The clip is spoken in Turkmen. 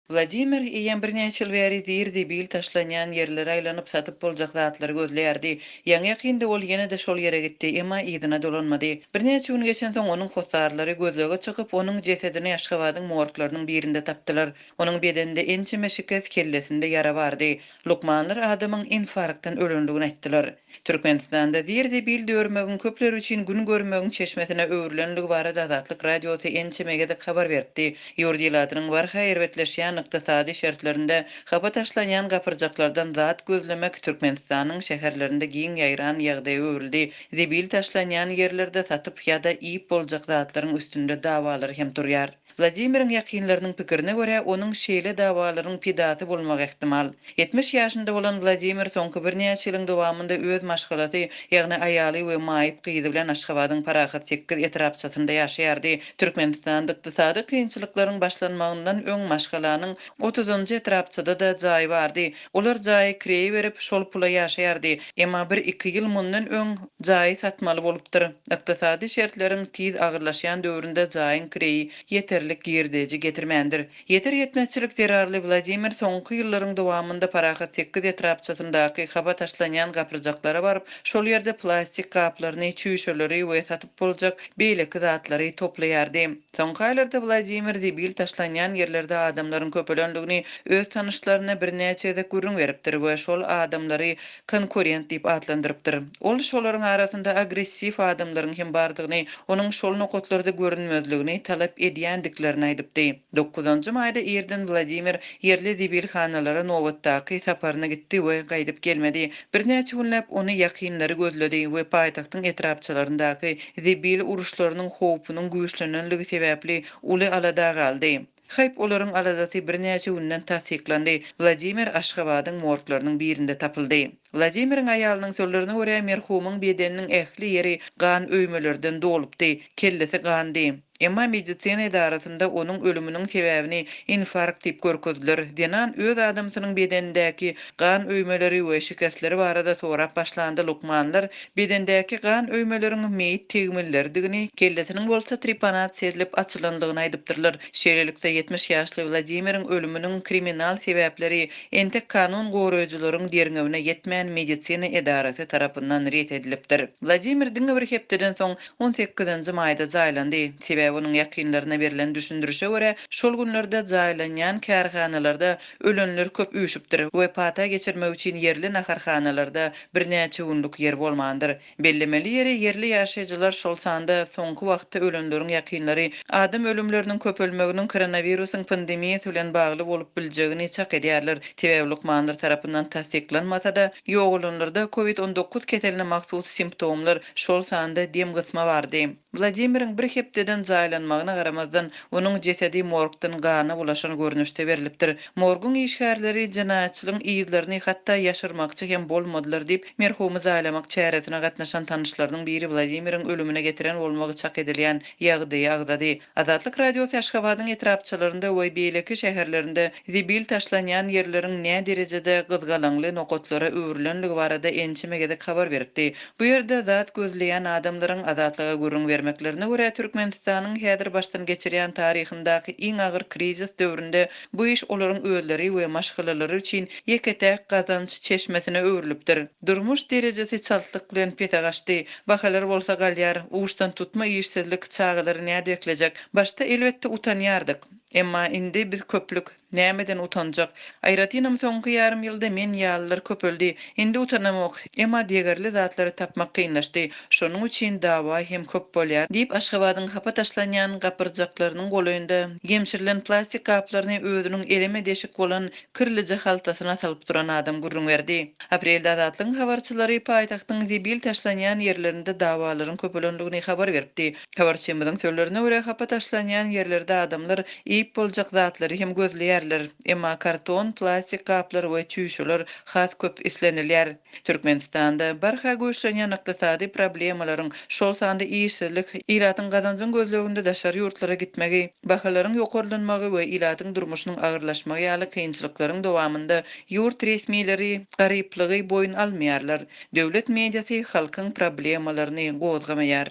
Vladimir iýen bir näçe bäri dirdi bil taşlanýan yerlere aýlanyp satyp boljak zatlary gözleýärdi. Ýaňy ýakynda ol ýene-de şol ýere gitdi, emma ýygyna dolanmady. Bir näçe gün geçen soň onuň hosarlary gözlege çykyp, onuň jesedini Aşgabatyň morglarynyň birinde tapdylar. Onuň bedeninde ençe meşikes kellesinde ýara bardy. Lukmanlar adamyň infarktdan ölendigini aýtdylar. Türkmenistanda dirdi bil dörmegin köpler üçin gün görmegiň çeşmesine öwrülenligi barada Azatlyk radiosy ençe megede habar berdi. Ýurdiýlarynyň barha erbetleşýän ykdysady şertlerinde hapa taşlanýan gapyrjaklardan zat gözlemek Türkmenistanyň şäherlerinde giň ýaýran ýagdaýy öwrüldi. Debil taşlanýan ýerlerde satyp ýa-da iýip boljak zatlaryň üstünde dawalary hem durýar. Vladimir'in yakınlarının pikirine göre onun şeýle dawalarının pidati bolmak ihtimal. 70 ýaşynda bolan Vladimir soňky bir näçe ýylyň dowamında öz maşgalaty, ýagny aýaly we maýyp gyzy bilen Aşgabatyň parahat 8 etrapçysynda ýaşaýardy. Türkmenistanda ykdysady kynçylyklaryň başlanmagyndan öň maşgalanyň 30-njy etrapçyda da jaý bardy. Olar jaý kireýi berip şol pula ýaşaýardy. Emma 1-2 ýyl mundan öň jaý satmaly bolupdyr. Ykdysady şertleriň tiz agyrlaşýan döwründe jaýyň kireýi ýeterlik girdiji getirmendir. Yeter yetmezçilik zerarly Vladimir soňky ýyllaryň dowamında parahat 8 etrapçysyndaky hapa taşlanýan gapyrjaklara baryp, şol ýerde plastik gaplaryny, çüýşeleri we satyp boljak beýleki zatlary toplaýardy. Soňky aýlarda Vladimir debil taşlanýan ýerlerde adamlaryň köpelendigini öz tanyşlaryna bir näçe görüň beripdir we şol adamlary konkurent diýip adlandyrypdyr. Ol şolaryň arasynda agressiv adamlaryň hem bardygyny, onuň şol nokotlarda görünmezligini talap edýändiklerini aýdypdy. 9-njy maýda erden Vladimir yerli debilhanalara nowatdaky saparyna gitdi we gaýdyp gelmedi. Bir näçe günläp ony ýakynlary gözledi we paýtagtyň etrapçylaryndaky debil uruşlarynyň howpunyň güýçlenenligi sebäpli uly alada galdy. Hayp olaryň aladaty bir näçe günden tasdiklandy. Vladimir Aşgabatyň morglarynyň birinde tapyldy. Vladimiriň aýalynyň sözlerine görä merhumyň bedeniniň ähli ýeri gan öýmelerden dolupdy, kellesi gandy. Emma medisina idarasynda onuň ölüminiň sebäbini infarkt diýip görkezdiler. Denan öz adamsynyň bedenindäki gan öýmeleri we şikestleri barada sorap başlandy. Lukmanlar bedendäki gan öýmeleriň meýit tegmillerdigini, kellesiniň bolsa tripanat sezilip açylandygyny aýdypdyrlar. Şeýlelikde 70 ýaşly Vladimiriň ölüminiň kriminal sebäpleri entek kanun goraýjylaryň derňewine ýetmän medisina idarasy tarapyndan ret edilipdir. Vladimir diňe bir hepdeden soň 18-nji maýda jaýlandy. Sebäbi onuň ýakynlaryna berilen düşündürişe görä, şol günlerde jaýlanýan kärhanalarda ölenler köp üýşüpdir we pata geçirmek üçin yerli naharhanalarda bir näçe günlük yer bolmandyr. Bellemeli ýeri yerli ýaşaýjylar şol sanda soňky wagtda ölenleriň ýakynlary adam ölümleriniň köpelmeginiň koronawirusyň pandemiýasy bilen bagly bolup biljegini çak edýärler. Sebäbi Lukmanlar tarapyndan tasdiklanmasa-da, ýoğulanlarda COVID-19 keseline mahsus simptomlar şol sanda dem gysma bardy. Vladimiriň bir hepdeden jaýlanmagyna garamazdan onuň jesedi morgdan gana bulaşan görnüşde berilipdir. Morgun işgärleri jinaýatçylygyň ýyzlaryny hatda ýaşyrmakçy hem bolmadylar diýip merhumy jaýlamak çäresine gatnaşan tanışlarynyň biri Vladimiriň ölümine getiren bolmagy çak edilýän ýagdaýy agzady. Azatlyk radiosy Aşgabatyň etrapçylarynda we beýleki şäherlerinde debil taşlanýan ýerleriň näme derejede gyzgalanly nokotlara öwrülenligi barada ençe megede habar beripdi. Bu ýerde zat gözleýän adamlaryň azatlyga görüň bermeklerine görä Türkmenistanyň häzir başdan geçirýän taryhyndaky iň agyr krizis döwründe bu iş olaryň özleri we maşgalalary üçin ýeketäk gazanç çeşmesine öwrülipdir. Durmuş derejesi çaltlyk bilen pete gaçdy. Bahalar bolsa galýar, uşdan tutma işsizlik çağlary näde eklejek. Başta elbetde utanýardyk. Emma indi biz köplük nämeden utanjak. Aýratynam soňky ýarym ýylda men ýalylar köpeldi. Indi utanamok. Emma diýerli zatlary tapmak kynlaşdy. Şonuň üçin dawa hem köp bolýar diýip Aşgabatyň hapa taşlanýan gapyrjaklarynyň golaýynda gemşirilen plastik gaplaryny özüniň eleme deşik bolan kirlice haltasyna salyp duran adam gurrun berdi. Aprelde Azatlyň habarçylary paýtagtyň debil taşlanýan ýerlerinde dawalaryň köpelendigini habar berdi. Habarçymyzyň sözlerine görä hapa taşlanýan ýerlerde adamlar iýip boljak zatlary hem gözleýärler. Emma karton, plastik gaplar we çüýşeler has köp islenilýär. Türkmenistanda barha göçlenýän ykdysady problemalaryň şol sanda işsizlik, ilatyň gazanjyň gözleginde daşary ýurtlara gitmegi, bahalaryň ýokarlanmagy we ilatyň durmuşynyň agyrlaşmagy ýaly kynçylyklaryň dowamında ýurt resmiýetleri garyplygy boyun almaýarlar. Döwlet mediasy halkyň problemalaryny gozgamaýar.